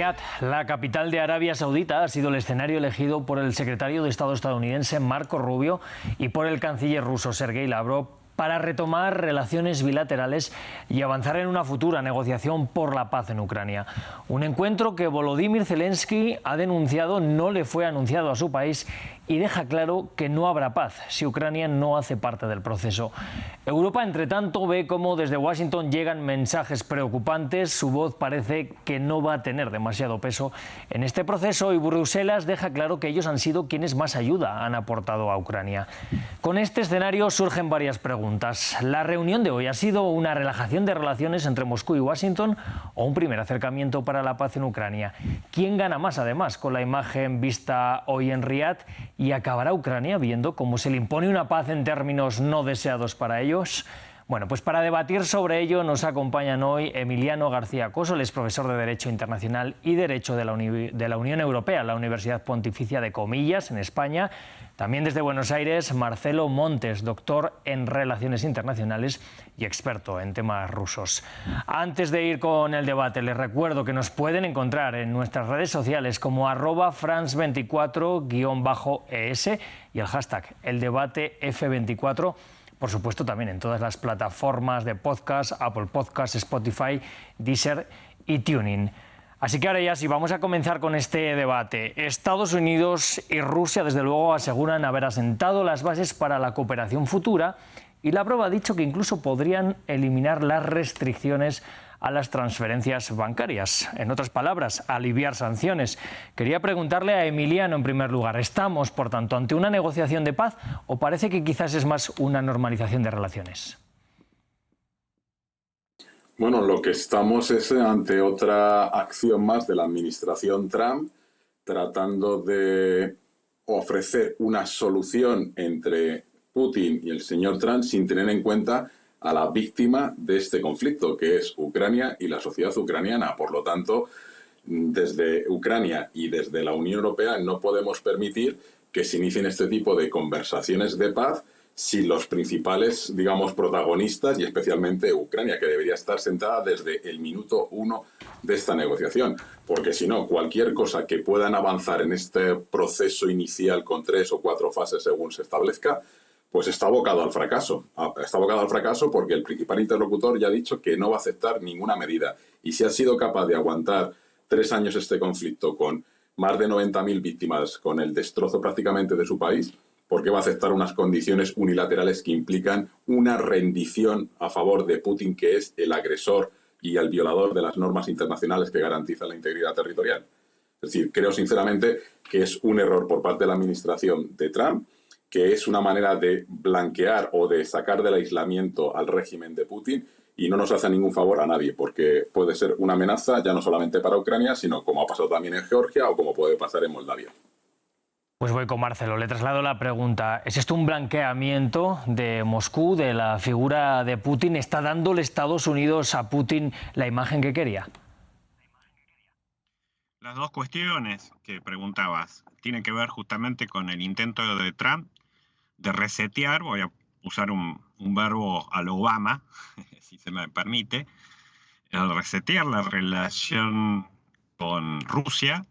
Riad, la capital de Arabia Saudita, ha sido el escenario elegido por el secretario de Estado estadounidense Marco Rubio y por el canciller ruso Sergei Lavrov para retomar relaciones bilaterales y avanzar en una futura negociación por la paz en Ucrania. Un encuentro que Volodymyr Zelensky ha denunciado no le fue anunciado a su país y deja claro que no habrá paz si Ucrania no hace parte del proceso. Europa, entre tanto, ve cómo desde Washington llegan mensajes preocupantes. Su voz parece que no va a tener demasiado peso en este proceso y Bruselas deja claro que ellos han sido quienes más ayuda han aportado a Ucrania. Con este escenario surgen varias preguntas. ¿La reunión de hoy ha sido una relajación de relaciones entre Moscú y Washington o un primer acercamiento para la paz en Ucrania? ¿Quién gana más, además, con la imagen vista hoy en Riad? ¿Y acabará Ucrania viendo cómo se le impone una paz en términos no deseados para ellos? Bueno, pues para debatir sobre ello nos acompañan hoy Emiliano García Coso, él es profesor de Derecho Internacional y Derecho de la Unión Europea, la Universidad Pontificia de Comillas, en España. También desde Buenos Aires, Marcelo Montes, doctor en Relaciones Internacionales y experto en temas rusos. Antes de ir con el debate, les recuerdo que nos pueden encontrar en nuestras redes sociales como @France24_ES y el hashtag eldebatef24. Por supuesto, también en todas las plataformas de podcast, Apple Podcasts, Spotify, Deezer y TuneIn. Así que ahora ya sí, vamos a comenzar con este debate. Estados Unidos y Rusia, desde luego, aseguran haber asentado las bases para la cooperación futura y Lavrov ha dicho que incluso podrían eliminar las restricciones a las transferencias bancarias. En otras palabras, aliviar sanciones. Quería preguntarle a Emiliano en primer lugar, ¿estamos, por tanto, ante una negociación de paz o parece que quizás es más una normalización de relaciones? Bueno, lo que estamos es ante otra acción más de la administración Trump, tratando de ofrecer una solución entre Putin y el señor Trump sin tener en cuenta a la víctima de este conflicto, que es Ucrania y la sociedad ucraniana. Por lo tanto, desde Ucrania y desde la Unión Europea no podemos permitir que se inicien este tipo de conversaciones de paz si los principales, digamos, protagonistas, y especialmente Ucrania, que debería estar sentada desde el minuto 1 de esta negociación. Porque si no, cualquier cosa que puedan avanzar en este proceso inicial con 3 o 4 fases según se establezca, pues está abocado al fracaso. Está abocado al fracaso porque el principal interlocutor ya ha dicho que no va a aceptar ninguna medida. Y si ha sido capaz de aguantar 3 años este conflicto con más de 90.000 víctimas, con el destrozo prácticamente de su país, ¿por qué va a aceptar unas condiciones unilaterales que implican una rendición a favor de Putin, que es el agresor y el violador de las normas internacionales que garantizan la integridad territorial? Es decir, creo sinceramente que es un error por parte de la administración de Trump, que es una manera de blanquear o de sacar del aislamiento al régimen de Putin y no nos hace ningún favor a nadie, porque puede ser una amenaza ya no solamente para Ucrania, sino como ha pasado también en Georgia o como puede pasar en Moldavia. Pues voy con Marcelo. Le traslado la pregunta. ¿Es esto un blanqueamiento de Moscú, de la figura de Putin? ¿Está dándole Estados Unidos a Putin la imagen que quería? Las dos cuestiones que preguntabas tienen que ver justamente con el intento de Trump de resetear, voy a usar un verbo a lo Obama, si se me permite, el resetear la relación con Rusia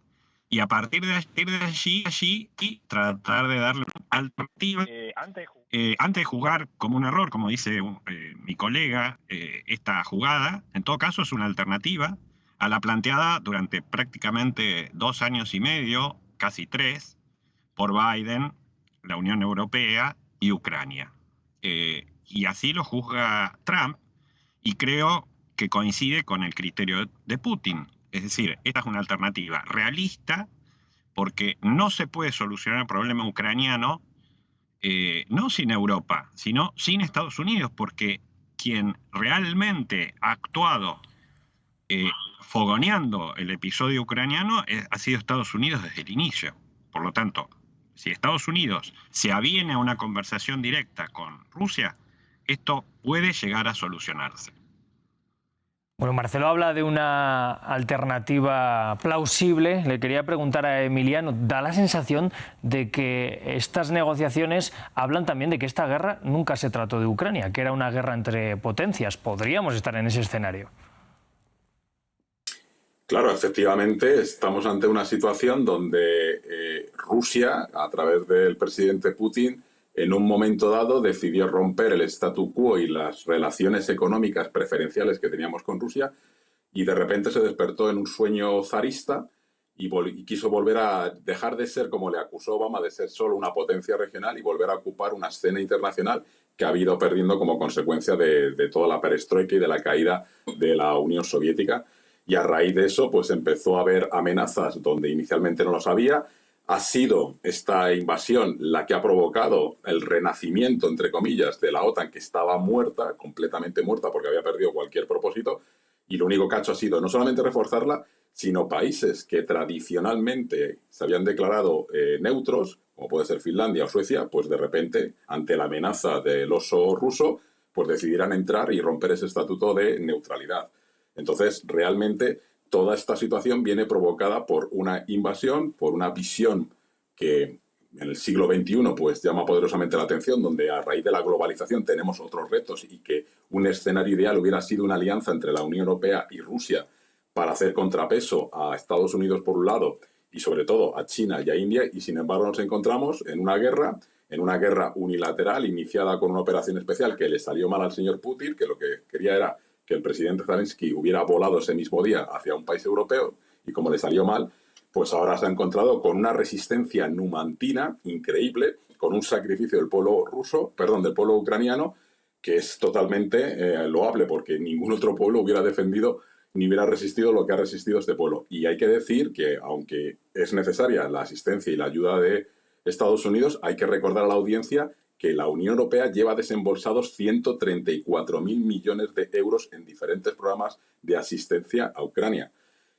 y a partir de allí y tratar de darle una alternativa antes de jugar como un error, como dice mi colega, esta jugada, en todo caso es una alternativa a la planteada durante prácticamente 2 años y medio, casi 3, por Biden, la Unión Europea y Ucrania. Y así lo juzga Trump y creo que coincide con el criterio de Putin. Es decir, esta es una alternativa realista porque no se puede solucionar el problema ucraniano no sin Europa, sino sin Estados Unidos, porque quien realmente ha actuado fogoneando el episodio ucraniano ha sido Estados Unidos desde el inicio. Por lo tanto, si Estados Unidos se aviene a una conversación directa con Rusia, esto puede llegar a solucionarse. Bueno, Marcelo habla de una alternativa plausible. Le quería preguntar a Emiliano, da la sensación de que estas negociaciones hablan también de que esta guerra nunca se trató de Ucrania, que era una guerra entre potencias. ¿Podríamos estar en ese escenario? Claro, efectivamente, estamos ante una situación donde Rusia, a través del presidente Putin, en un momento dado decidió romper el statu quo y las relaciones económicas preferenciales que teníamos con Rusia y de repente se despertó en un sueño zarista y quiso volver a dejar de ser, como le acusó Obama, de ser solo una potencia regional y volver a ocupar una escena internacional que ha ido perdiendo como consecuencia de toda la perestroika y de la caída de la Unión Soviética. Y a raíz de eso, pues empezó a haber amenazas donde inicialmente no los había. Ha sido esta invasión la que ha provocado el renacimiento, entre comillas, de la OTAN, que estaba muerta, completamente muerta, porque había perdido cualquier propósito. Y lo único que ha hecho ha sido no solamente reforzarla, sino países que tradicionalmente se habían declarado neutros, como puede ser Finlandia o Suecia, pues de repente, ante la amenaza del oso ruso, pues decidirán entrar y romper ese estatuto de neutralidad. Entonces, realmente, toda esta situación viene provocada por una invasión, por una visión que en el siglo XXI pues llama poderosamente la atención, donde a raíz de la globalización tenemos otros retos y que un escenario ideal hubiera sido una alianza entre la Unión Europea y Rusia para hacer contrapeso a Estados Unidos por un lado y sobre todo a China y a India, y sin embargo nos encontramos en una guerra unilateral iniciada con una operación especial que le salió mal al señor Putin, que lo que quería era que el presidente Zelensky hubiera volado ese mismo día hacia un país europeo, y como le salió mal, pues ahora se ha encontrado con una resistencia numantina increíble, con un sacrificio del pueblo del pueblo ucraniano, que es totalmente loable, porque ningún otro pueblo hubiera defendido ni hubiera resistido lo que ha resistido este pueblo. Y hay que decir que, aunque es necesaria la asistencia y la ayuda de Estados Unidos, hay que recordar a la audiencia que la Unión Europea lleva desembolsados 134.000 millones de euros en diferentes programas de asistencia a Ucrania.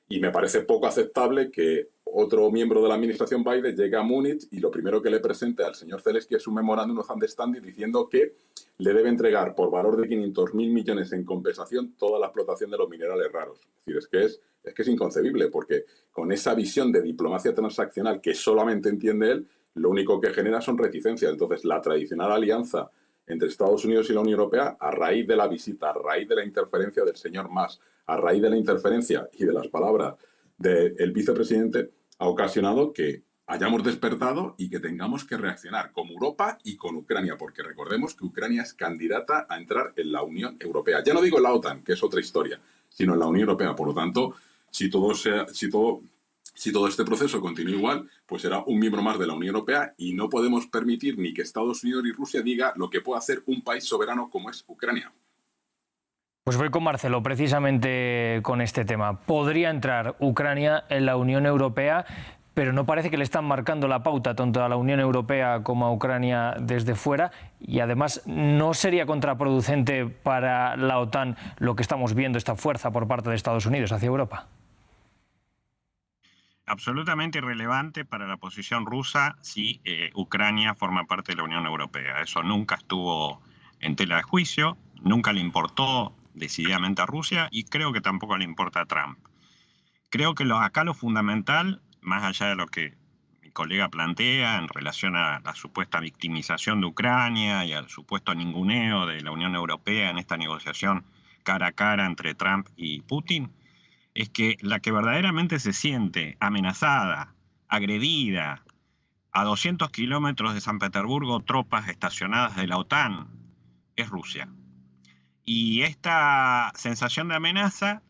Y me parece poco aceptable que otro miembro de la administración Biden llegue a Múnich y lo primero que le presente al señor Zelensky es un memorándum of understanding diciendo que le debe entregar por valor de 500.000 millones en compensación toda la explotación de los minerales raros. Es decir, es que es inconcebible, porque con esa visión de diplomacia transaccional que solamente entiende él, lo único que genera son reticencias. Entonces, la tradicional alianza entre Estados Unidos y la Unión Europea, a raíz de la visita, a raíz de la interferencia del señor Musk, a raíz de la interferencia y de las palabras del vicepresidente, ha ocasionado que hayamos despertado y que tengamos que reaccionar como Europa y con Ucrania, porque recordemos que Ucrania es candidata a entrar en la Unión Europea. Ya no digo en la OTAN, que es otra historia, sino en la Unión Europea. Por lo tanto, si todo este proceso continúa igual, pues será un miembro más de la Unión Europea y no podemos permitir ni que Estados Unidos ni Rusia diga lo que puede hacer un país soberano como es Ucrania. Pues voy con Marcelo precisamente con este tema. ¿Podría entrar Ucrania en la Unión Europea? Pero no parece que le están marcando la pauta tanto a la Unión Europea como a Ucrania desde fuera, y además no sería contraproducente para la OTAN lo que estamos viendo, esta fuerza por parte de Estados Unidos hacia Europa. Absolutamente irrelevante para la posición rusa si Ucrania forma parte de la Unión Europea. Eso nunca estuvo en tela de juicio, nunca le importó decididamente a Rusia y creo que tampoco le importa a Trump. Creo que acá lo fundamental, más allá de lo que mi colega plantea en relación a la supuesta victimización de Ucrania y al supuesto ninguneo de la Unión Europea en esta negociación cara a cara entre Trump y Putin, es que la que verdaderamente se siente amenazada, agredida, a 200 kilómetros de San Petersburgo, tropas estacionadas de la OTAN, es Rusia. Y esta sensación de amenaza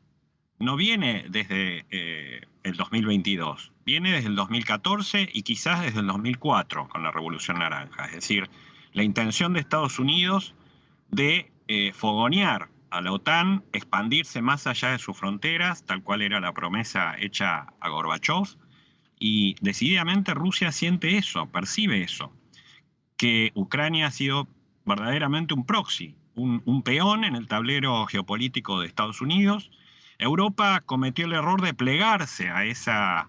no viene desde el 2022, viene desde el 2014 y quizás desde el 2004 con la Revolución Naranja. Es decir, la intención de Estados Unidos de fogonear a la OTAN, expandirse más allá de sus fronteras, tal cual era la promesa hecha a Gorbachov, y decididamente Rusia siente eso, percibe eso, que Ucrania ha sido verdaderamente un proxy, un peón en el tablero geopolítico de Estados Unidos. Europa cometió el error de plegarse a esa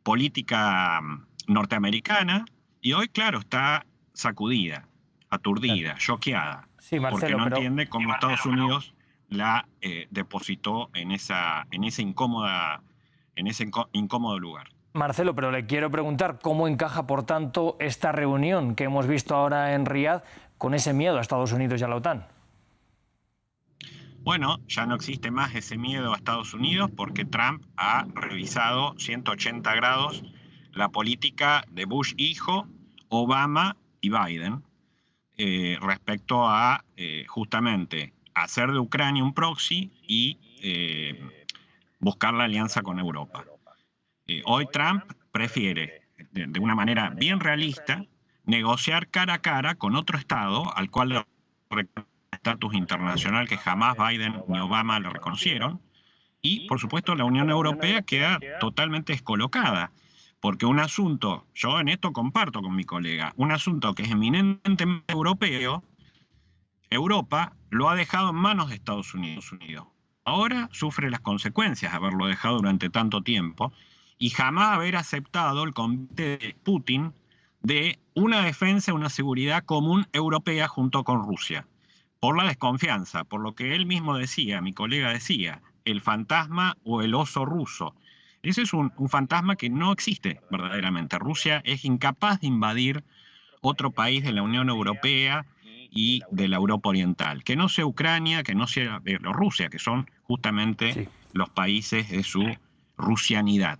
política norteamericana y hoy, claro, está sacudida, aturdida, choqueada, sí, Marcelo, porque no entiende cómo Estados Unidos la depositó en ese incómodo lugar. Marcelo, pero le quiero preguntar cómo encaja, por tanto, esta reunión que hemos visto ahora en Riad con ese miedo a Estados Unidos y a la OTAN. Bueno, ya no existe más ese miedo a Estados Unidos porque Trump ha revisado 180 grados la política de Bush hijo, Obama y Biden respecto a justamente hacer de Ucrania un proxy y buscar la alianza con Europa. Hoy Trump prefiere, de una manera bien realista, negociar cara a cara con otro Estado al cual le reconoce estatus internacional que jamás Biden ni Obama le reconocieron, y por supuesto la Unión Europea queda totalmente descolocada, porque un asunto, yo en esto comparto con mi colega, un asunto que es eminentemente europeo, Europa lo ha dejado en manos de Estados Unidos. Ahora sufre las consecuencias de haberlo dejado durante tanto tiempo y jamás haber aceptado el convite de Putin de una defensa y una seguridad común europea junto con Rusia. Por la desconfianza, por lo que él mismo decía, mi colega decía, el fantasma o el oso ruso. Ese es un fantasma que no existe verdaderamente. Rusia es incapaz de invadir otro país de la Unión Europea y de la Europa Oriental, que no sea Ucrania, que no sea Bielorrusia, que son justamente los países de su rusianidad.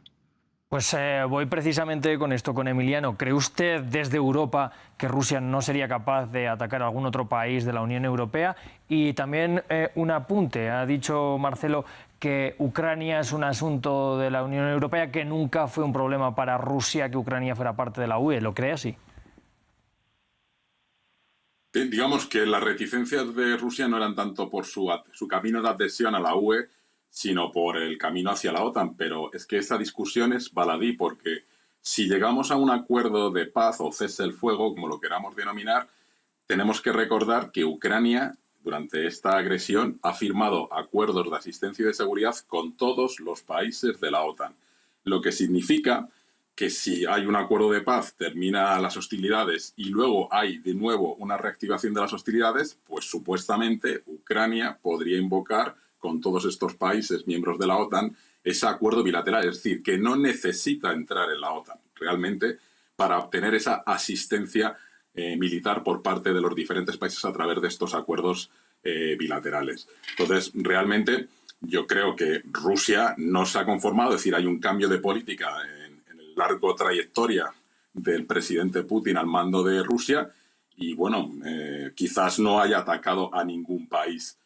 Pues voy precisamente con esto, con Emiliano. ¿Cree usted desde Europa que Rusia no sería capaz de atacar a algún otro país de la Unión Europea? Y también un apunte, ha dicho Marcelo que Ucrania es un asunto de la Unión Europea, que nunca fue un problema para Rusia que Ucrania fuera parte de la UE. ¿Lo cree así? Digamos que las reticencias de Rusia no eran tanto por su camino de adhesión a la UE, sino por el camino hacia la OTAN. Pero es que esta discusión es baladí, porque si llegamos a un acuerdo de paz o cese el fuego, como lo queramos denominar, tenemos que recordar que Ucrania, durante esta agresión, ha firmado acuerdos de asistencia y de seguridad con todos los países de la OTAN. Lo que significa que si hay un acuerdo de paz, termina las hostilidades y luego hay de nuevo una reactivación de las hostilidades, pues supuestamente Ucrania podría invocar con todos estos países miembros de la OTAN ese acuerdo bilateral, es decir, que no necesita entrar en la OTAN realmente para obtener esa asistencia militar por parte de los diferentes países a través de estos acuerdos bilaterales. Entonces, realmente yo creo que Rusia no se ha conformado, es decir, hay un cambio de política en el largo trayectoria del presidente Putin al mando de Rusia y, bueno, quizás no haya atacado a ningún país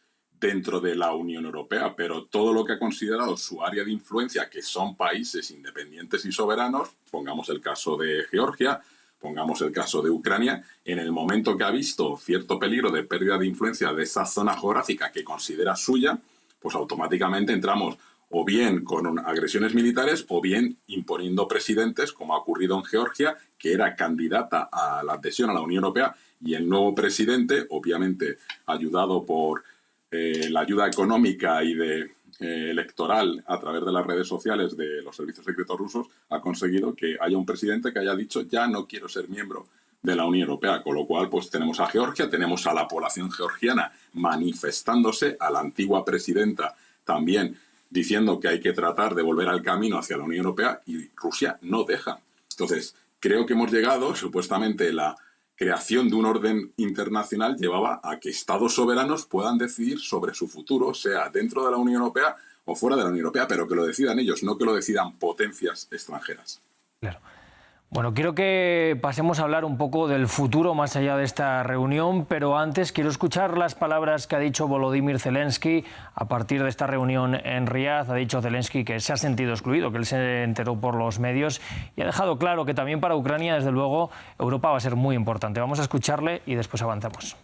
dentro de la Unión Europea, pero todo lo que ha considerado su área de influencia, que son países independientes y soberanos, pongamos el caso de Georgia, pongamos el caso de Ucrania, en el momento que ha visto cierto peligro de pérdida de influencia de esa zona geográfica que considera suya, pues automáticamente entramos o bien con agresiones militares o bien imponiendo presidentes, como ha ocurrido en Georgia, que era candidata a la adhesión a la Unión Europea, y el nuevo presidente, obviamente ayudado por la ayuda económica y electoral a través de las redes sociales de los servicios secretos rusos, ha conseguido que haya un presidente que haya dicho ya no quiero ser miembro de la Unión Europea, con lo cual pues tenemos a Georgia, tenemos a la población georgiana manifestándose, a la antigua presidenta también diciendo que hay que tratar de volver al camino hacia la Unión Europea, y Rusia no deja. Entonces, creo que hemos llegado, supuestamente la creación de un orden internacional llevaba a que estados soberanos puedan decidir sobre su futuro, sea dentro de la Unión Europea o fuera de la Unión Europea, pero que lo decidan ellos, no que lo decidan potencias extranjeras. Claro. Bueno, quiero que pasemos a hablar un poco del futuro más allá de esta reunión, pero antes quiero escuchar las palabras que ha dicho Volodymyr Zelensky a partir de esta reunión en Riad. Ha dicho Zelensky que se ha sentido excluido, que él se enteró por los medios y ha dejado claro que también para Ucrania, desde luego, Europa va a ser muy importante. Vamos a escucharle y después avanzamos.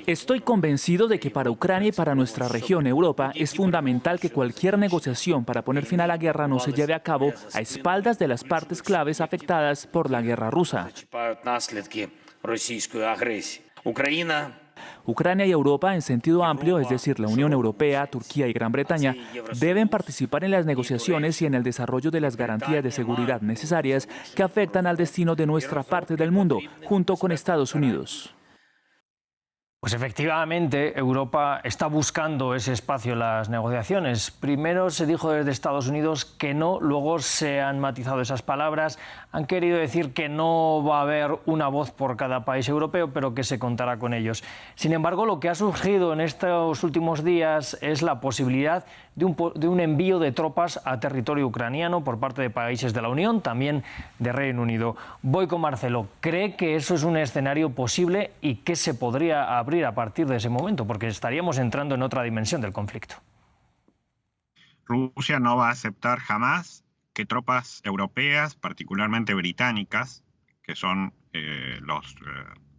Estoy convencido de que para Ucrania y para nuestra región, Europa, es fundamental que cualquier negociación para poner fin a la guerra no se lleve a cabo a espaldas de las partes claves afectadas por la guerra rusa. Ucrania y Europa, en sentido amplio, es decir, la Unión Europea, Turquía y Gran Bretaña, deben participar en las negociaciones y en el desarrollo de las garantías de seguridad necesarias que afectan al destino de nuestra parte del mundo, junto con Estados Unidos. Pues efectivamente, Europa está buscando ese espacio en las negociaciones. Primero se dijo desde Estados Unidos que no, luego se han matizado esas palabras. Han querido decir que no va a haber una voz por cada país europeo, pero que se contará con ellos. Sin embargo, lo que ha surgido en estos últimos días es la posibilidad de un envío de tropas a territorio ucraniano por parte de países de la Unión, también de Reino Unido. Voy con Marcelo. ¿Cree que eso es un escenario posible y qué se podría abrir a partir de ese momento? Porque estaríamos entrando en otra dimensión del conflicto. Rusia no va a aceptar jamás que tropas europeas, particularmente británicas, que son los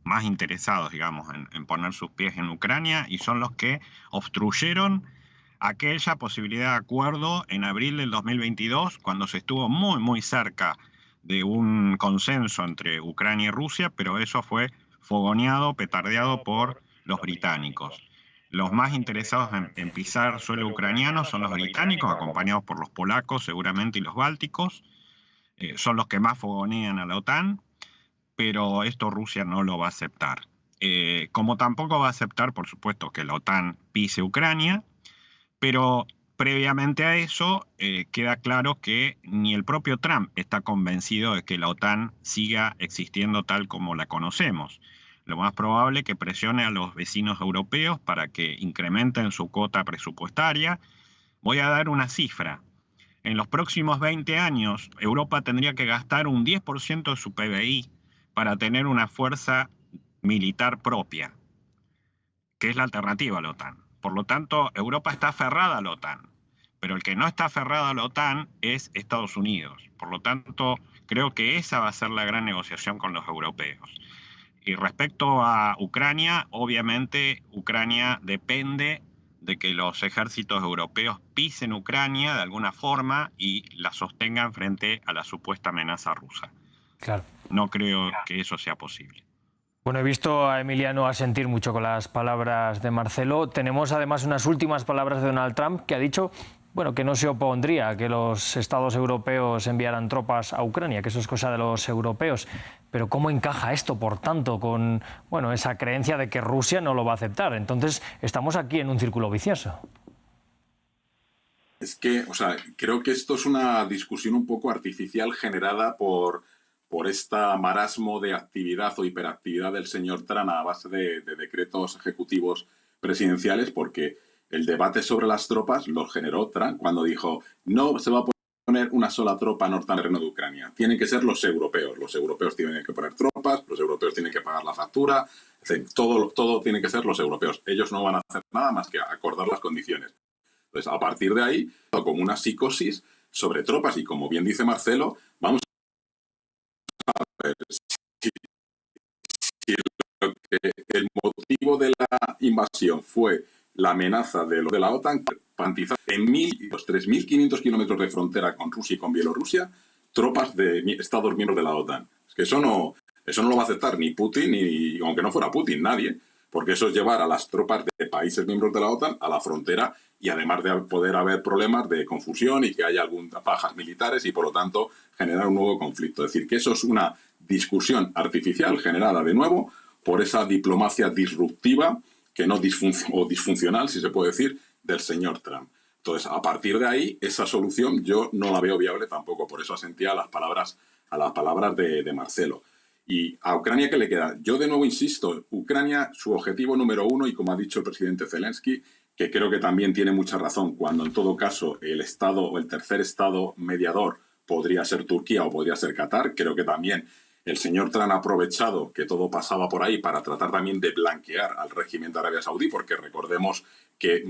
más interesados, digamos, en poner sus pies en Ucrania y son los que obstruyeron aquella posibilidad de acuerdo en abril del 2022, cuando se estuvo muy, muy cerca de un consenso entre Ucrania y Rusia, pero eso fue fogoneado, petardeado por los británicos. Los más interesados en pisar suelo ucraniano son los británicos, acompañados por los polacos seguramente y los bálticos. Son los que más fogonean a la OTAN, pero esto Rusia no lo va a aceptar. Como tampoco va a aceptar, por supuesto, que la OTAN pise Ucrania, pero previamente a eso queda claro que ni el propio Trump está convencido de que la OTAN siga existiendo tal como la conocemos. Lo más probable es que presione a los vecinos europeos para que incrementen su cuota presupuestaria. Voy a dar una cifra. En los próximos 20 años, Europa tendría que gastar un 10% de su PBI para tener una fuerza militar propia, que es la alternativa a la OTAN. Por lo tanto, Europa está aferrada a la OTAN, pero el que no está aferrado a la OTAN es Estados Unidos. Por lo tanto, creo que esa va a ser la gran negociación con los europeos. Y respecto a Ucrania, obviamente Ucrania depende de que los ejércitos europeos pisen Ucrania de alguna forma y la sostengan frente a la supuesta amenaza rusa. Claro. No creo que eso sea posible. Bueno, he visto a Emiliano asentir mucho con las palabras de Marcelo. Tenemos además unas últimas palabras de Donald Trump, que ha dicho, bueno, que no se opondría a que los estados europeos enviaran tropas a Ucrania, que eso es cosa de los europeos. Pero ¿cómo encaja esto, por tanto, con esa creencia de que Rusia no lo va a aceptar? Entonces, estamos aquí en un círculo vicioso. Es que, creo que esto es una discusión un poco artificial generada por esta marasmo de actividad o hiperactividad del señor Trump a base de decretos ejecutivos presidenciales, porque el debate sobre las tropas lo generó Trump cuando dijo no se va a poner una sola tropa norteamericana de Ucrania, tienen que ser los europeos tienen que poner tropas, los europeos tienen que pagar la factura, todo tiene que ser los europeos, ellos no van a hacer nada más que acordar las condiciones. Entonces, a partir de ahí, como una psicosis sobre tropas y como bien dice Marcelo, vamos si el motivo de la invasión fue la amenaza de la OTAN, en los 3.500 kilómetros de frontera con Rusia y con Bielorrusia, tropas de Estados miembros de la OTAN. Es que eso no lo va a aceptar ni Putin, ni aunque no fuera Putin, nadie, porque eso es llevar a las tropas de países miembros de la OTAN a la frontera y además de poder haber problemas de confusión y que haya algunas bajas militares y por lo tanto generar un nuevo conflicto. Es decir, que eso es una discusión artificial generada de nuevo por esa diplomacia disruptiva que no o disfuncional, si se puede decir, del señor Trump. Entonces, a partir de ahí, esa solución yo no la veo viable tampoco. Por eso asentía a las palabras de Marcelo. ¿Y a Ucrania qué le queda? Yo de nuevo insisto, Ucrania, su objetivo número uno, y como ha dicho el presidente Zelensky, que creo que también tiene mucha razón, cuando en todo caso el Estado o el tercer Estado mediador podría ser Turquía o podría ser Qatar, creo que también el señor Trump ha aprovechado que todo pasaba por ahí para tratar también de blanquear al régimen de Arabia Saudí, porque recordemos que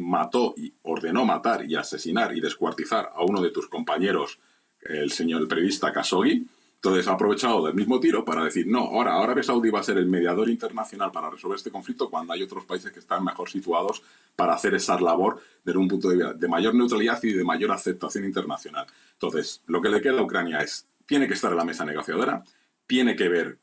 ordenó matar y asesinar y descuartizar a uno de tus compañeros, el periodista Khashoggi. Entonces ha aprovechado del mismo tiro para decir, no, ahora Arabia Saudí va a ser el mediador internacional para resolver este conflicto cuando hay otros países que están mejor situados para hacer esa labor desde un punto de vista de mayor neutralidad y de mayor aceptación internacional. Entonces, lo que le queda a Ucrania tiene que estar en la mesa negociadora, tiene que ver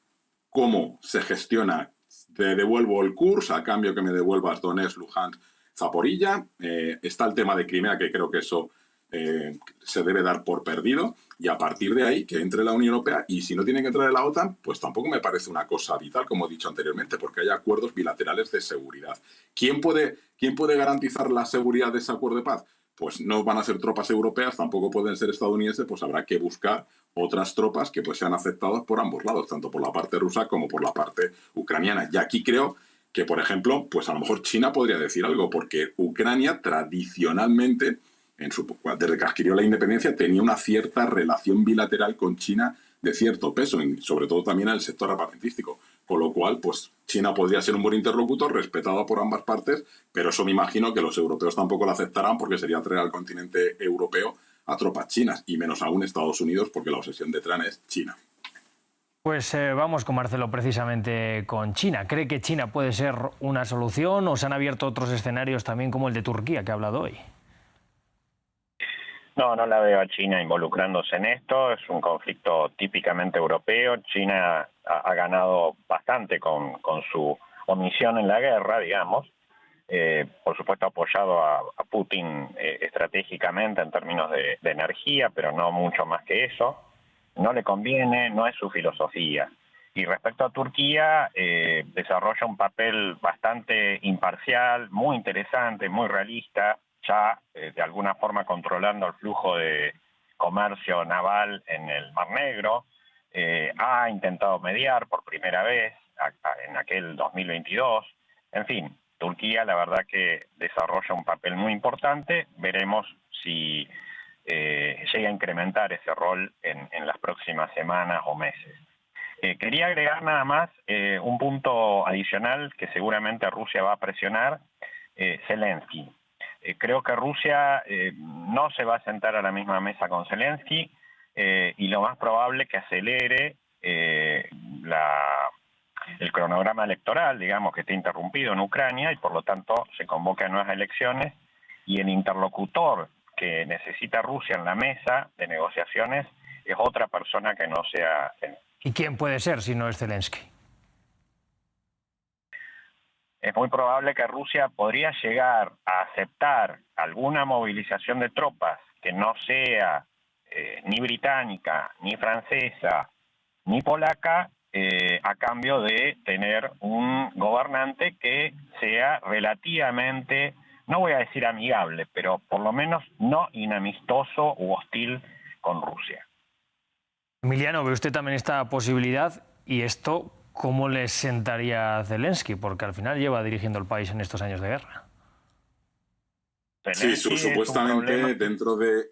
cómo se gestiona, te devuelvo el Kursk a cambio que me devuelvas Donetsk, Luhansk, Zaporilla. Está el tema de Crimea, que creo que eso se debe dar por perdido y a partir de ahí que entre la Unión Europea, y si no tiene que entrar en la OTAN, pues tampoco me parece una cosa vital, como he dicho anteriormente, porque hay acuerdos bilaterales de seguridad. ¿Quién puede garantizar la seguridad de ese acuerdo de paz? Pues no van a ser tropas europeas, tampoco pueden ser estadounidenses, pues habrá que buscar otras tropas que pues sean aceptadas por ambos lados, tanto por la parte rusa como por la parte ucraniana. Y aquí creo que, por ejemplo, pues a lo mejor China podría decir algo, porque Ucrania tradicionalmente, desde que adquirió la independencia, tenía una cierta relación bilateral con China de cierto peso, sobre todo también en el sector armamentístico. Con lo cual, pues China podría ser un buen interlocutor, respetado por ambas partes, pero eso me imagino que los europeos tampoco lo aceptarán porque sería traer al continente europeo a tropas chinas, y menos aún Estados Unidos, porque la obsesión de Trump es China. Pues vamos con Marcelo precisamente con China. ¿Cree que China puede ser una solución o se han abierto otros escenarios también como el de Turquía que ha hablado hoy? No, no la veo a China involucrándose en esto. Es un conflicto típicamente europeo. China ha ganado bastante con su omisión en la guerra, digamos. Por supuesto apoyado a Putin estratégicamente en términos de energía, pero no mucho más que eso. No le conviene, no es su filosofía. Y respecto a Turquía, desarrolla un papel bastante imparcial, muy interesante, muy realista, ya de alguna forma controlando el flujo de comercio naval en el Mar Negro. Ha intentado mediar por primera vez en aquel 2022. En fin, Turquía la verdad que desarrolla un papel muy importante. Veremos si llega a incrementar ese rol en las próximas semanas o meses. Quería agregar nada más un punto adicional que seguramente Rusia va a presionar, Zelensky. Creo que Rusia no se va a sentar a la misma mesa con Zelensky y lo más probable que acelere el cronograma electoral, digamos, que esté interrumpido en Ucrania y por lo tanto se convoque a nuevas elecciones, y el interlocutor que necesita Rusia en la mesa de negociaciones es otra persona que no sea Zelensky. ¿Y quién puede ser si no es Zelensky? Es muy probable que Rusia podría llegar a aceptar alguna movilización de tropas que no sea ni británica, ni francesa, ni polaca, a cambio de tener un gobernante que sea relativamente, no voy a decir amigable, pero por lo menos no inamistoso u hostil con Rusia. Emiliano, ¿ve usted también esta posibilidad? ¿Y esto cómo le sentaría a Zelensky? Porque al final lleva dirigiendo el país en estos años de guerra. Sí, supuestamente dentro de...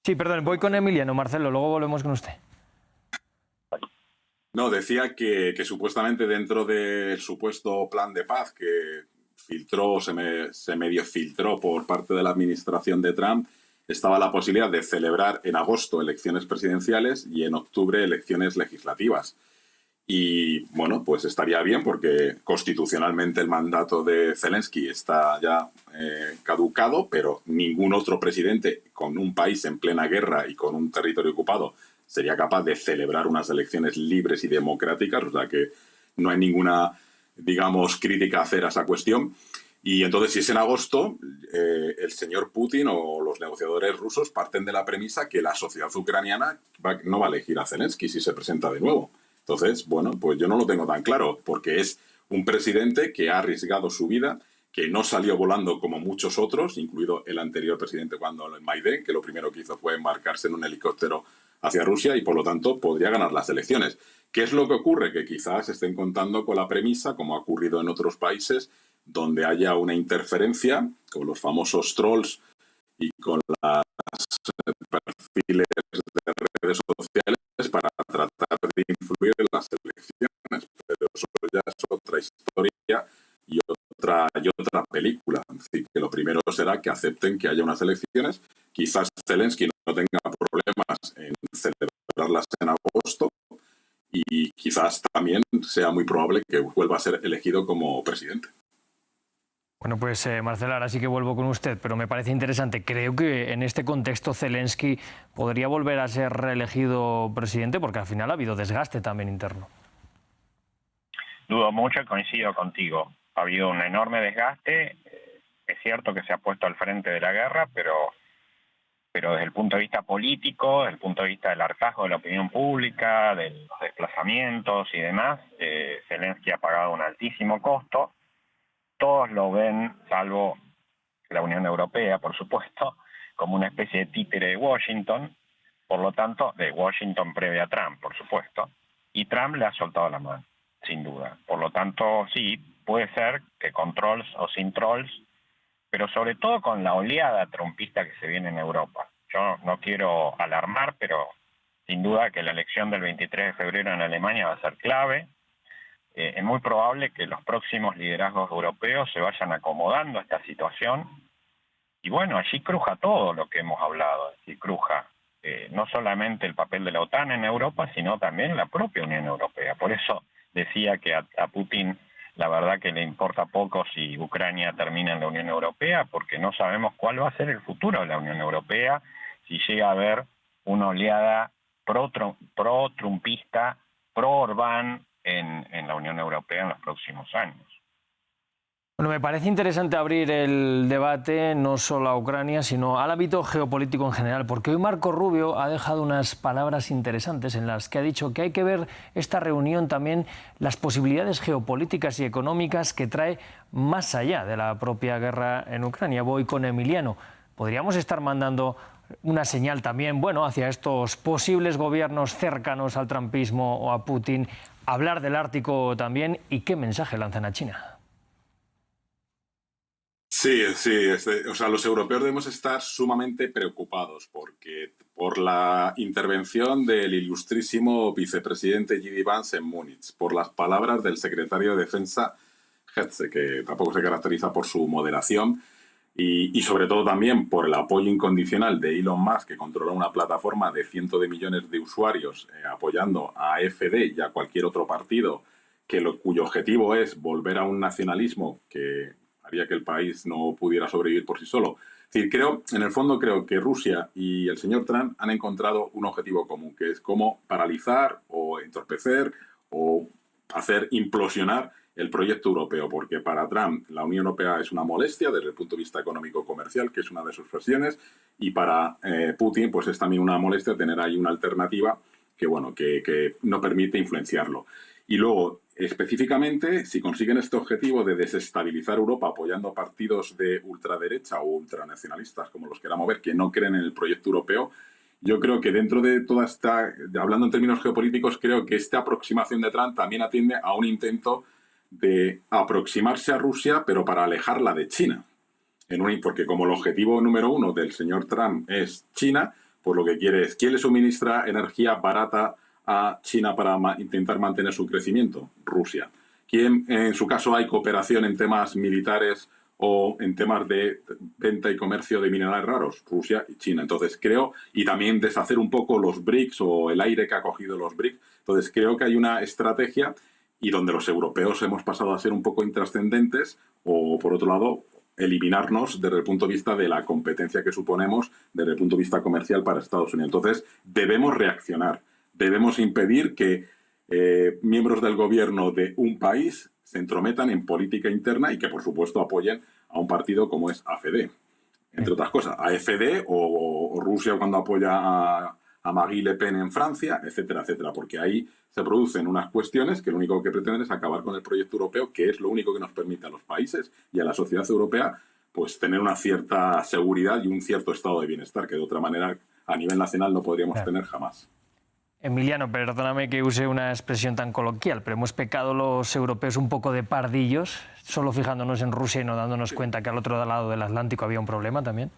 Sí, perdón, voy con Emiliano, Marcelo, luego volvemos con usted. No, decía que supuestamente dentro del supuesto plan de paz que se medio filtró por parte de la administración de Trump, estaba la posibilidad de celebrar en agosto elecciones presidenciales y en octubre elecciones legislativas. Y bueno, pues estaría bien porque constitucionalmente el mandato de Zelensky está ya caducado, pero ningún otro presidente con un país en plena guerra y con un territorio ocupado sería capaz de celebrar unas elecciones libres y democráticas, o sea que no hay ninguna, digamos, crítica a hacer a esa cuestión. Y entonces, si es en agosto, el señor Putin o los negociadores rusos parten de la premisa que la sociedad ucraniana no va a elegir a Zelensky si se presenta de nuevo. Entonces, bueno, pues yo no lo tengo tan claro, porque es un presidente que ha arriesgado su vida, que no salió volando como muchos otros, incluido el anterior presidente cuando en Maidán, que lo primero que hizo fue embarcarse en un helicóptero hacia Rusia y, por lo tanto, podría ganar las elecciones. ¿Qué es lo que ocurre? Que quizás estén contando con la premisa, como ha ocurrido en otros países, donde haya una interferencia con los famosos trolls y con los perfiles de redes sociales para tratar de influir en las elecciones. Pero eso ya es otra historia y otra película. Así que lo primero será que acepten que haya unas elecciones. Quizás Zelensky no tenga problemas en celebrarlas en agosto y quizás también sea muy probable que vuelva a ser elegido como presidente. Bueno, pues Marcelo, ahora sí que vuelvo con usted, pero me parece interesante. Creo que en este contexto Zelensky podría volver a ser reelegido presidente porque al final ha habido desgaste también interno. Dudo mucho y coincido contigo. Ha habido un enorme desgaste. Es cierto que se ha puesto al frente de la guerra, pero pero desde el punto de vista político, desde el punto de vista del hartazgo de la opinión pública, de los desplazamientos y demás, Zelensky ha pagado un altísimo costo. Todos lo ven, salvo la Unión Europea, por supuesto, como una especie de títere de Washington, por lo tanto, de Washington previa a Trump, por supuesto, y Trump le ha soltado la mano, sin duda. Por lo tanto, sí, puede ser que con trolls o sin trolls, pero sobre todo con la oleada trumpista que se viene en Europa. Yo no quiero alarmar, pero sin duda que la elección del 23 de febrero en Alemania va a ser clave. Es muy probable que los próximos liderazgos europeos se vayan acomodando a esta situación. Y bueno, allí cruja todo lo que hemos hablado. Allí cruja no solamente el papel de la OTAN en Europa, sino también la propia Unión Europea. Por eso decía que a Putin la verdad que le importa poco si Ucrania termina en la Unión Europea, porque no sabemos cuál va a ser el futuro de la Unión Europea si llega a haber una oleada pro-trumpista, pro-Orbán en la Unión Europea en los próximos años. Bueno, me parece interesante abrir el debate no solo a Ucrania, sino al ámbito geopolítico en general, porque hoy Marco Rubio ha dejado unas palabras interesantes en las que ha dicho que hay que ver esta reunión también las posibilidades geopolíticas y económicas que trae más allá de la propia guerra en Ucrania. Voy con Emiliano. ¿Podríamos estar mandando una señal también, bueno, hacia estos posibles gobiernos cercanos al trumpismo o a Putin, hablar del Ártico también, y qué mensaje lanzan a China? Sí, o sea, los europeos debemos estar sumamente preocupados porque por la intervención del ilustrísimo vicepresidente J.D. Vance en Múnich, por las palabras del secretario de Defensa Hetze, que tampoco se caracteriza por su moderación, y sobre todo también por el apoyo incondicional de Elon Musk, que controla una plataforma de cientos de millones de usuarios apoyando a AfD y a cualquier otro partido cuyo objetivo es volver a un nacionalismo que haría que el país no pudiera sobrevivir por sí solo. Es decir, en el fondo creo que Rusia y el señor Trump han encontrado un objetivo común, que es cómo paralizar o entorpecer o hacer implosionar el proyecto europeo, porque para Trump la Unión Europea es una molestia desde el punto de vista económico-comercial, que es una de sus versiones, y para Putin pues es también una molestia tener ahí una alternativa que no permite influenciarlo. Y luego, específicamente, si consiguen este objetivo de desestabilizar Europa apoyando partidos de ultraderecha o ultranacionalistas, como los queramos ver, que no creen en el proyecto europeo, yo creo que dentro de toda esta, hablando en términos geopolíticos, creo que esta aproximación de Trump también atiende a un intento de aproximarse a Rusia, pero para alejarla de China. Porque como el objetivo número uno del señor Trump es China, pues lo que quiere es, ¿quién le suministra energía barata a China para intentar mantener su crecimiento? Rusia. ¿Quién, en su caso, hay cooperación en temas militares o en temas de venta y comercio de minerales raros? Rusia y China. Entonces creo, y también deshacer un poco los BRICS o el aire que ha cogido los BRICS. Entonces creo que hay una estrategia y donde los europeos hemos pasado a ser un poco intrascendentes o, por otro lado, eliminarnos desde el punto de vista de la competencia que suponemos desde el punto de vista comercial para Estados Unidos. Entonces debemos reaccionar. Debemos impedir que miembros del gobierno de un país se entrometan en política interna y que, por supuesto, apoyen a un partido como es AfD. Entre otras cosas, AfD o Rusia cuando apoya a Marine Le Pen en Francia, etcétera, etcétera. Porque ahí se producen unas cuestiones que lo único que pretenden es acabar con el proyecto europeo, que es lo único que nos permite a los países y a la sociedad europea pues tener una cierta seguridad y un cierto estado de bienestar que de otra manera a nivel nacional no podríamos tener jamás. Emiliano, perdóname que use una expresión tan coloquial, pero hemos pecado los europeos un poco de pardillos, solo fijándonos en Rusia y no dándonos cuenta que al otro lado del Atlántico había un problema también.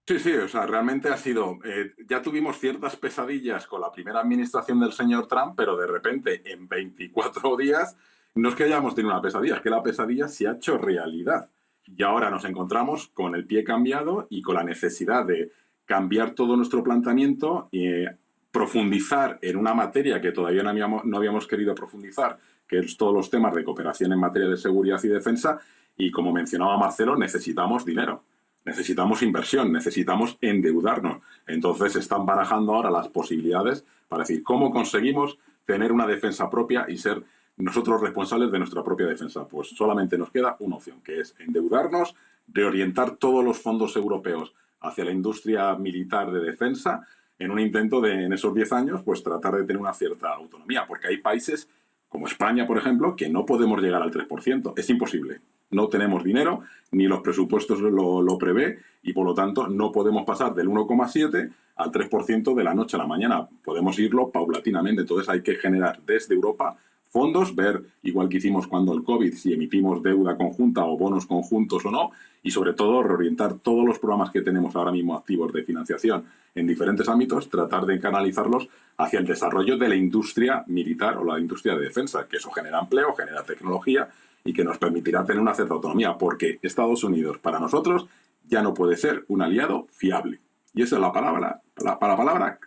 Sí, o sea, realmente ha sido... ya tuvimos ciertas pesadillas con la primera administración del señor Trump, pero de repente en 24 días no es que hayamos tenido una pesadilla, es que la pesadilla se ha hecho realidad. Y ahora nos encontramos con el pie cambiado y con la necesidad de cambiar todo nuestro planteamiento y profundizar en una materia que todavía no habíamos querido profundizar, que es todos los temas de cooperación en materia de seguridad y defensa. Y como mencionaba Marcelo, necesitamos dinero. Necesitamos inversión, necesitamos endeudarnos. Entonces están barajando ahora las posibilidades para decir cómo conseguimos tener una defensa propia y ser nosotros responsables de nuestra propia defensa. Pues solamente nos queda una opción, que es endeudarnos, reorientar todos los fondos europeos hacia la industria militar de defensa en un intento de, en esos 10 años, pues tratar de tener una cierta autonomía, porque hay países como España, por ejemplo, que no podemos llegar al 3%. Es imposible. No tenemos dinero, ni los presupuestos lo prevé, y por lo tanto no podemos pasar del 1,7 al 3% de la noche a la mañana. Podemos irlo paulatinamente. Entonces hay que generar desde Europa fondos, ver, igual que hicimos cuando el COVID, si emitimos deuda conjunta o bonos conjuntos o no, y sobre todo reorientar todos los programas que tenemos ahora mismo activos de financiación en diferentes ámbitos, tratar de canalizarlos hacia el desarrollo de la industria militar o la industria de defensa, que eso genera empleo, genera tecnología y que nos permitirá tener una cierta autonomía, porque Estados Unidos para nosotros ya no puede ser un aliado fiable. Y esa es la palabra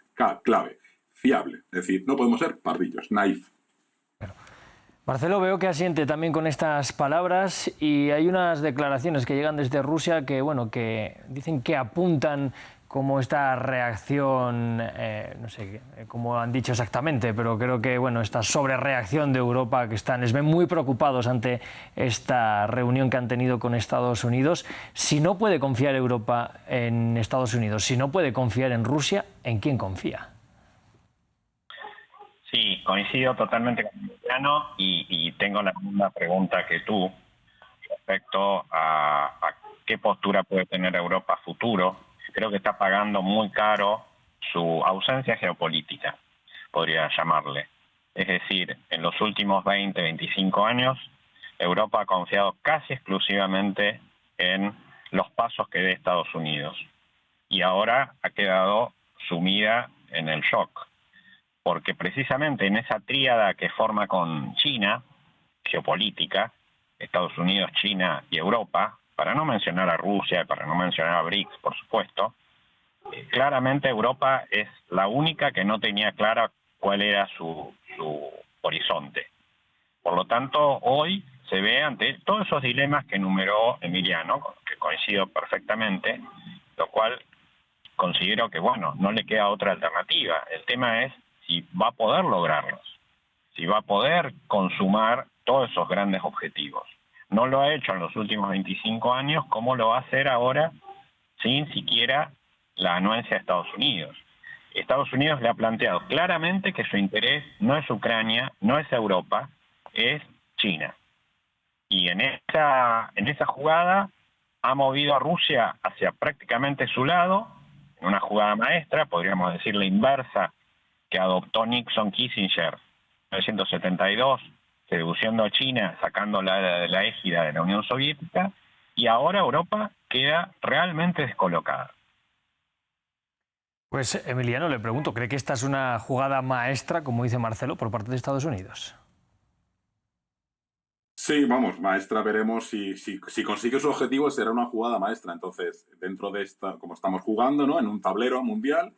clave, fiable. Es decir, no podemos ser pardillos, naif. Marcelo, veo que asiente también con estas palabras y hay unas declaraciones que llegan desde Rusia que, bueno, que dicen que apuntan como esta reacción, no sé cómo han dicho exactamente, pero creo que, bueno, esta sobrereacción de Europa, que les ven muy preocupados ante esta reunión que han tenido con Estados Unidos. Si no puede confiar Europa en Estados Unidos, si no puede confiar en Rusia, ¿en quién confía? Sí, coincido totalmente con Emiliano y tengo la misma pregunta que tú respecto a qué postura puede tener Europa a futuro. Creo que está pagando muy caro su ausencia geopolítica, podría llamarle. Es decir, en los últimos 20, 25 años, Europa ha confiado casi exclusivamente en los pasos que dé Estados Unidos. Y ahora ha quedado sumida en el shock. Porque precisamente en esa tríada que forma con China, geopolítica, Estados Unidos, China y Europa, para no mencionar a Rusia, para no mencionar a BRICS, por supuesto, claramente Europa es la única que no tenía clara cuál era su horizonte. Por lo tanto, hoy se ve ante todos esos dilemas que enumeró Emiliano, con los que coincido perfectamente, lo cual considero que, bueno, no le queda otra alternativa. El tema es si va a poder lograrlos, si va a poder consumar todos esos grandes objetivos. No lo ha hecho en los últimos 25 años, ¿cómo lo va a hacer ahora sin siquiera la anuencia de Estados Unidos? Estados Unidos le ha planteado claramente que su interés no es Ucrania, no es Europa, es China. Y en esa jugada ha movido a Rusia hacia prácticamente su lado, en una jugada maestra, podríamos decir la inversa, que adoptó Nixon Kissinger en 1972, seduciendo a China, sacándola de la égida de la Unión Soviética, y ahora Europa queda realmente descolocada. Pues Emiliano, le pregunto, ¿cree que esta es una jugada maestra, como dice Marcelo, por parte de Estados Unidos? Sí, vamos, maestra, veremos si consigue su objetivo, será una jugada maestra. Entonces, dentro de esta, como estamos jugando, ¿no?, en un tablero mundial,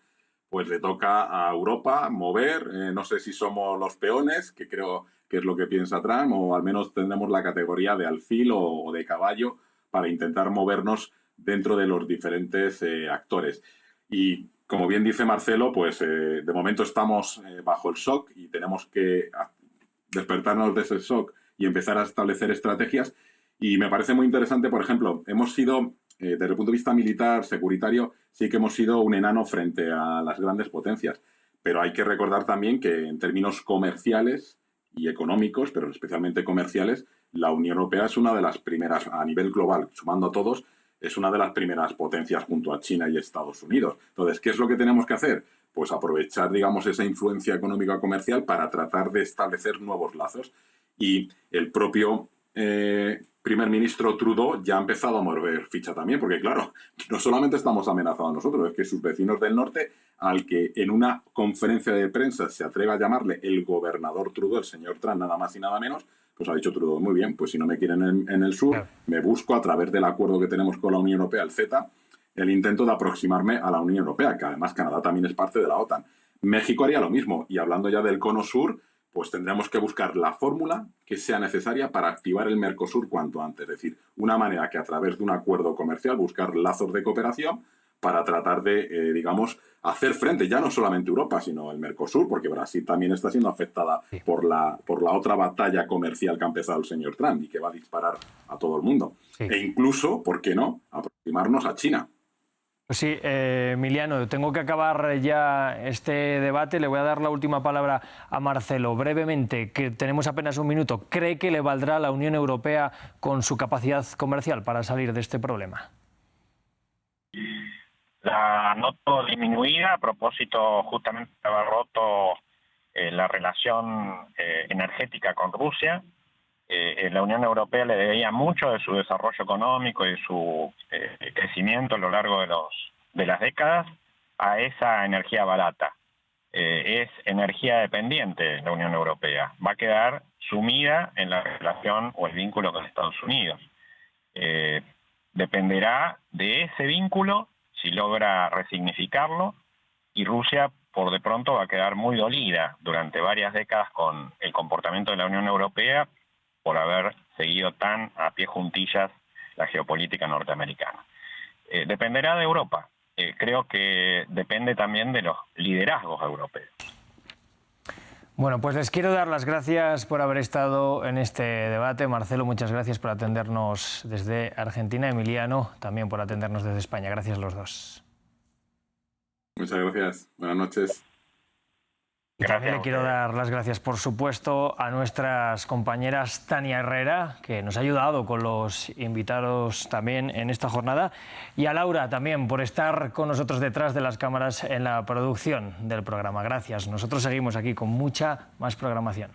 pues le toca a Europa mover, no sé si somos los peones, que creo que es lo que piensa Trump, o al menos tendremos la categoría de alfil o de caballo para intentar movernos dentro de los diferentes actores. Y como bien dice Marcelo, pues de momento estamos bajo el shock y tenemos que despertarnos de ese shock y empezar a establecer estrategias. Y me parece muy interesante, por ejemplo, hemos sido, desde el punto de vista militar, securitario, sí que hemos sido un enano frente a las grandes potencias. Pero hay que recordar también que en términos comerciales y económicos, pero especialmente comerciales, la Unión Europea es una de las primeras, a nivel global, sumando a todos, es una de las primeras potencias junto a China y Estados Unidos. Entonces, ¿qué es lo que tenemos que hacer? Pues aprovechar, digamos, esa influencia económica comercial para tratar de establecer nuevos lazos. Y el propio primer ministro Trudeau ya ha empezado a mover ficha también, porque claro, no solamente estamos amenazados nosotros, es que sus vecinos del norte, al que en una conferencia de prensa se atreve a llamarle el gobernador Trudeau, el señor Trump, nada más y nada menos, pues ha dicho Trudeau, muy bien, pues si no me quieren en el sur, me busco a través del acuerdo que tenemos con la Unión Europea, el CETA, el intento de aproximarme a la Unión Europea, que además Canadá también es parte de la OTAN. México haría lo mismo, y hablando ya del cono sur, pues tendremos que buscar la fórmula que sea necesaria para activar el Mercosur cuanto antes. Es decir, una manera que a través de un acuerdo comercial buscar lazos de cooperación para tratar de, digamos, hacer frente, ya no solamente Europa, sino el Mercosur, porque Brasil también está siendo afectada por la otra batalla comercial que ha empezado el señor Trump y que va a disparar a todo el mundo. Sí. E incluso, ¿por qué no?, aproximarnos a China. Pues sí, Emiliano, tengo que acabar ya este debate. Le voy a dar la última palabra a Marcelo. Brevemente, que tenemos apenas un minuto. ¿Cree que le valdrá a la Unión Europea con su capacidad comercial para salir de este problema? La noto disminuida a propósito justamente de haber roto la relación energética con Rusia. La Unión Europea le debía mucho de su desarrollo económico y su crecimiento a lo largo de las décadas a esa energía barata. Es energía dependiente la Unión Europea. Va a quedar sumida en la relación o el vínculo con Estados Unidos. Dependerá de ese vínculo si logra resignificarlo, y Rusia por de pronto va a quedar muy dolida durante varias décadas con el comportamiento de la Unión Europea por haber seguido tan a pie juntillas la geopolítica norteamericana. Dependerá de Europa. Creo que depende también de los liderazgos europeos. Bueno, pues les quiero dar las gracias por haber estado en este debate. Marcelo, muchas gracias por atendernos desde Argentina. Emiliano, también por atendernos desde España. Gracias a los dos. Muchas gracias. Buenas noches. Y también le quiero dar las gracias, por supuesto, a nuestras compañeras Tania Herrera, que nos ha ayudado con los invitados también en esta jornada, y a Laura también por estar con nosotros detrás de las cámaras en la producción del programa. Gracias. Nosotros seguimos aquí con mucha más programación.